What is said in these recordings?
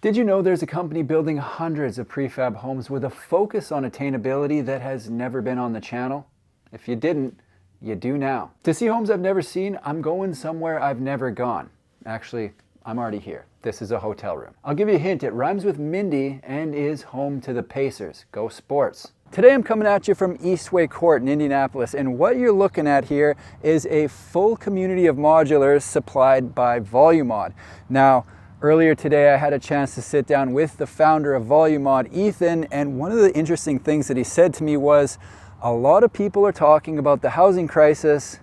Did you know there's a company building hundreds of prefab homes with a focus on attainability that has never been on the channel? If you didn't, you do now. To see homes I've never seen, I'm going somewhere I've never gone. Actually, I'm already here. This is a hotel room. I'll give you a hint, it rhymes with Mindy and is home to the Pacers. Go Sports. Today I'm coming at you from Eastway Court in Indianapolis, and what you're looking at here is a full community of modulars supplied by Volumod. Now, earlier today I had a chance to sit down with the founder of Volumod, Ethan, and one of the interesting things that he said to me was, a lot of people are talking about the housing crisis,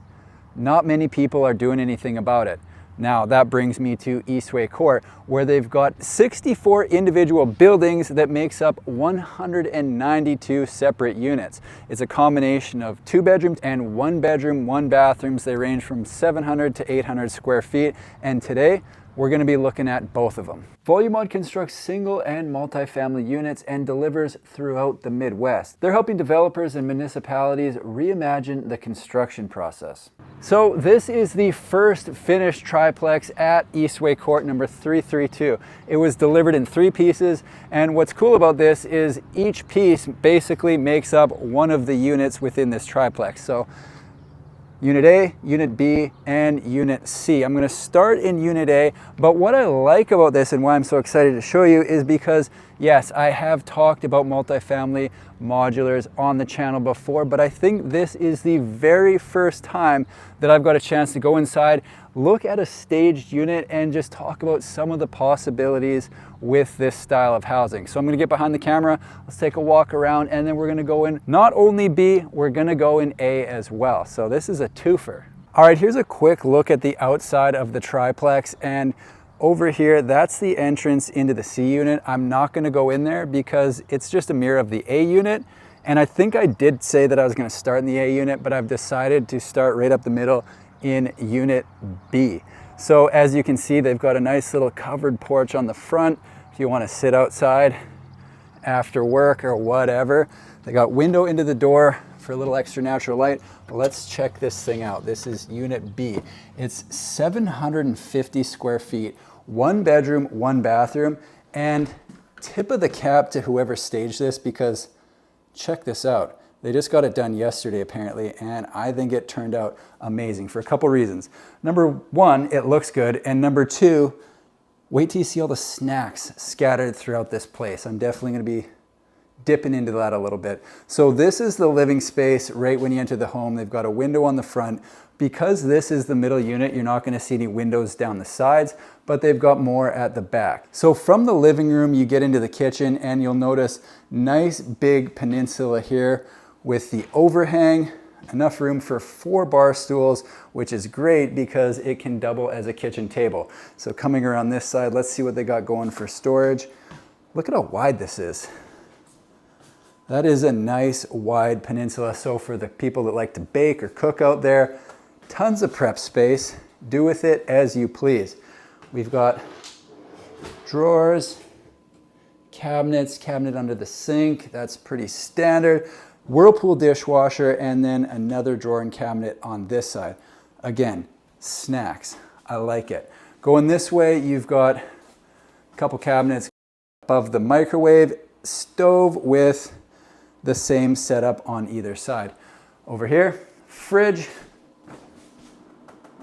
not many people are doing anything about it. Now that brings me to Eastway Court, where they've got 64 individual buildings that makes up 192 separate units. It's a combination of 2 bedrooms and 1 bedroom, 1 bathrooms. They range from 700 to 800 square feet. And today, we're going to be looking at both of them. Volumod constructs single and multifamily units and delivers throughout the Midwest. They're helping developers and municipalities reimagine the construction process. So this is the first finished triplex at Eastway Court number 332. It was delivered in 3 pieces, and what's cool about this is each piece basically makes up one of the units within this triplex. So Unit A, Unit B, and Unit C. I'm going to start in Unit A, but what I like about this and why I'm so excited to show you is because, yes, I have talked about multifamily modulars on the channel before, but I think this is the very first time that I've got a chance to go inside, look at a staged unit, and just talk about some of the possibilities with this style of housing. So I'm going to get behind the camera, let's take a walk around, and then we're going to go in not only B, we're going to go in A as well. So this is a twofer. All right, here's a quick look at the outside of the triplex, and over here, that's the entrance into the C unit. I'm not going to go in there because it's just a mirror of the A unit. And I think I did say that I was going to start in the A unit, but I've decided to start right up the middle in Unit B. So as you can see, they've got a nice little covered porch on the front if you want to sit outside after work or whatever. They got window into the door for a little extra natural light. But let's check this thing out. This is Unit B. It's 750 square feet, 1 bedroom, 1 bathroom, and tip of the cap to whoever staged this, because check this out. They just got it done yesterday apparently, and I think it turned out amazing for a couple reasons. Number 1, it looks good, and number 2, wait till you see all the snacks scattered throughout this place. I'm definitely going to be dipping into that a little bit. So this is the living space right when you enter the home. They've got a window on the front. Because this is the middle unit, you're not going to see any windows down the sides, but they've got more at the back. So from the living room, you get into the kitchen, and you'll notice nice big peninsula here with the overhang, enough room for 4 bar stools, which is great because it can double as a kitchen table. So coming around this side, let's see what they got going for storage. Look at how wide this is. That is a nice wide peninsula. So for the people that like to bake or cook out there, tons of prep space. Do with it as you please. We've got drawers, cabinets, cabinet under the sink. That's pretty standard. Whirlpool dishwasher, and then another drawer and cabinet on this side. Again, snacks. I like it. Going this way, you've got a couple cabinets above the microwave, stove with the same setup on either side. Over here, fridge.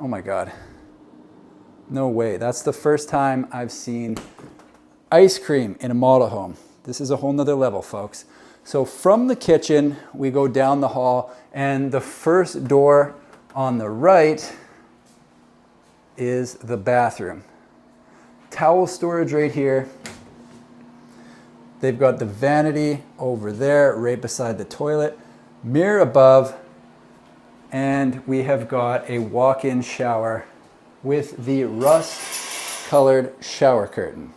Oh my God. No way. That's the first time I've seen ice cream in a model home. This is a whole nother level, folks. So from the kitchen, we go down the hall, and the first door on the right is the bathroom. Towel storage right here. They've got the vanity over there, right beside the toilet, mirror above, and we have got a walk-in shower with the rust-colored shower curtain.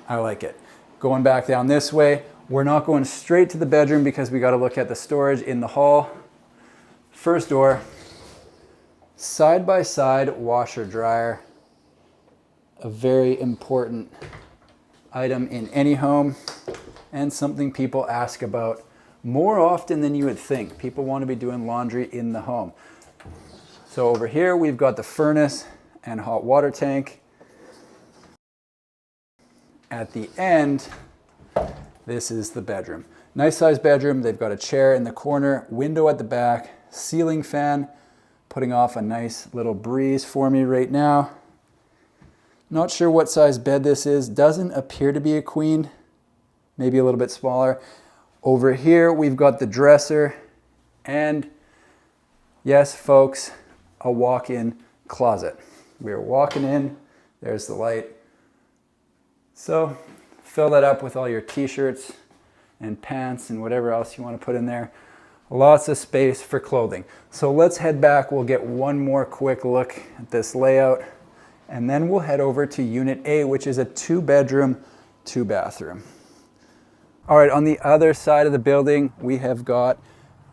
I like it. Going back down this way, we're not going straight to the bedroom because we got to look at the storage in the hall. First door, side-by-side washer dryer, a very important item in any home, and something people ask about more often than you would think. People want to be doing laundry in the home. So over here we've got the furnace and hot water tank. at the end, this is the bedroom. Nice sized bedroom. They've got a chair in the corner, window at the back, ceiling fan, putting off a nice little breeze for me right now. Not sure what size bed this is. Doesn't appear to be a queen. Maybe a little bit smaller. Over here, we've got the dresser and, yes, folks, a walk-in closet. We're walking in. There's the light. So fill that up with all your t-shirts and pants and whatever else you want to put in there. Lots of space for clothing. So let's head back. We'll get one more quick look at this layout, and then we'll head over to Unit A, which is a 2-bedroom, 2-bathroom. All right, on the other side of the building, we have got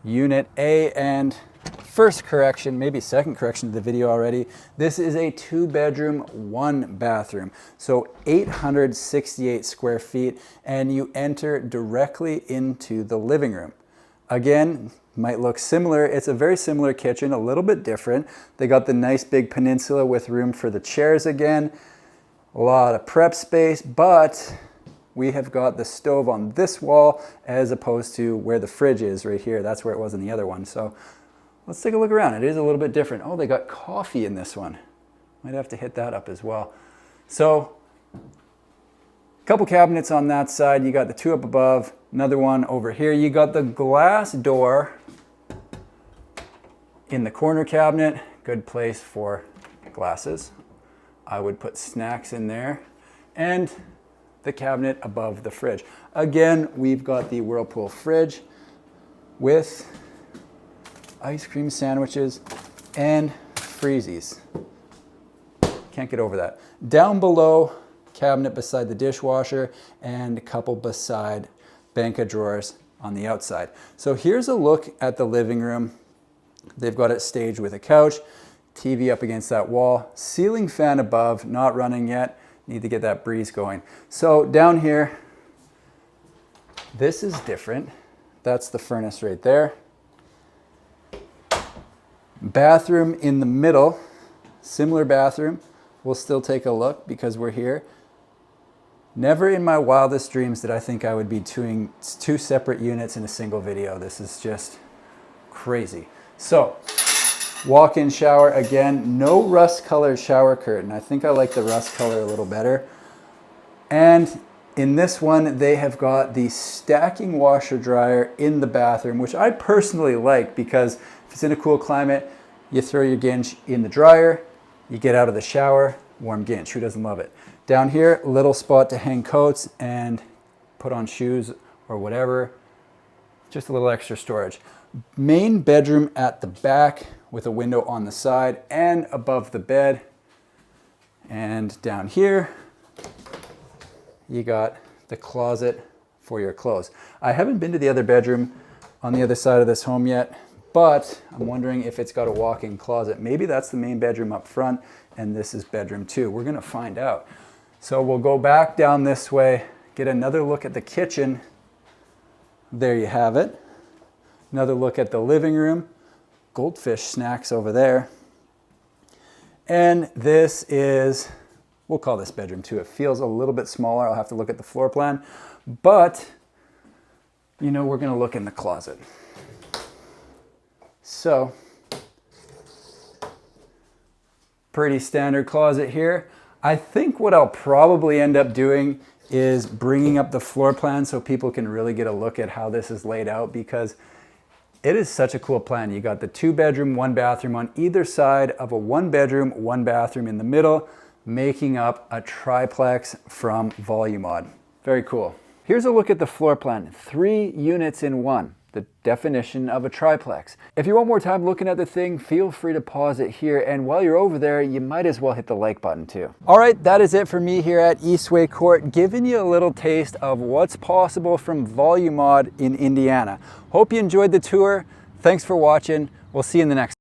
Unit A, and first correction, maybe second correction to the video already. This is a 2-bedroom, 1-bathroom. So 868 square feet, and you enter directly into the living room. Again, might look similar. It's a very similar kitchen, a little bit different. They got the nice big peninsula with room for the chairs again. A lot of prep space, but we have got the stove on this wall as opposed to where the fridge is right here. That's where it was in the other one. So let's take a look around. It is a little bit different. Oh, they got coffee in this one. Might have to hit that up as well. So a couple cabinets on that side. You got the 2 up above, another one over here. You got the glass door in the corner cabinet. Good place for glasses. I would put snacks in there. And the cabinet above the fridge. Again, we've got the Whirlpool fridge with ice cream sandwiches and freezies. Can't get over that. Down below, cabinet beside the dishwasher and a couple beside bank of drawers on the outside. So here's a look at the living room. They've got it staged with a couch, TV up against that wall, ceiling fan above, not running yet. Need to get that breeze going. So down here, this is different. That's the furnace right there. Bathroom in the middle, similar bathroom. We'll still take a look because we're here. Never in my wildest dreams did I think I would be doing 2 separate units in a single video. This is just crazy. So, walk-in shower again, no rust-colored shower curtain. I think I like the rust color a little better. And in this one, they have got the stacking washer dryer in the bathroom, which I personally like because if it's in a cool climate, you throw your ginch in the dryer, you get out of the shower, warm ginch. Who doesn't love it? Down here, little spot to hang coats and put on shoes or whatever. Just a little extra storage. Main bedroom at the back with a window on the side and above the bed. And down here, you got the closet for your clothes. I haven't been to the other bedroom on the other side of this home yet, but I'm wondering if it's got a walk-in closet. Maybe that's the main bedroom up front and this is bedroom 2. We're gonna find out. So we'll go back down this way, get another look at the kitchen. There you have it. Another look at the living room. Goldfish snacks over there. And this is, we'll call this bedroom 2. It feels a little bit smaller. I'll have to look at the floor plan, but you know, we're gonna look in the closet. So, pretty standard closet here. I think what I'll probably end up doing is bringing up the floor plan so people can really get a look at how this is laid out, because it is such a cool plan. You got the 2-bedroom, 1-bathroom on either side of a 1-bedroom, 1-bathroom in the middle, making up a triplex from Volumod. Very cool. Here's a look at the floor plan. 3 units in 1. The definition of a triplex. If you want more time looking at the thing, feel free to pause it here, and while you're over there, you might as well hit the like button too. All right, that is it for me here at Eastway Court, giving you a little taste of what's possible from Volumod in Indiana. Hope you enjoyed the tour. Thanks for watching. We'll see you in the next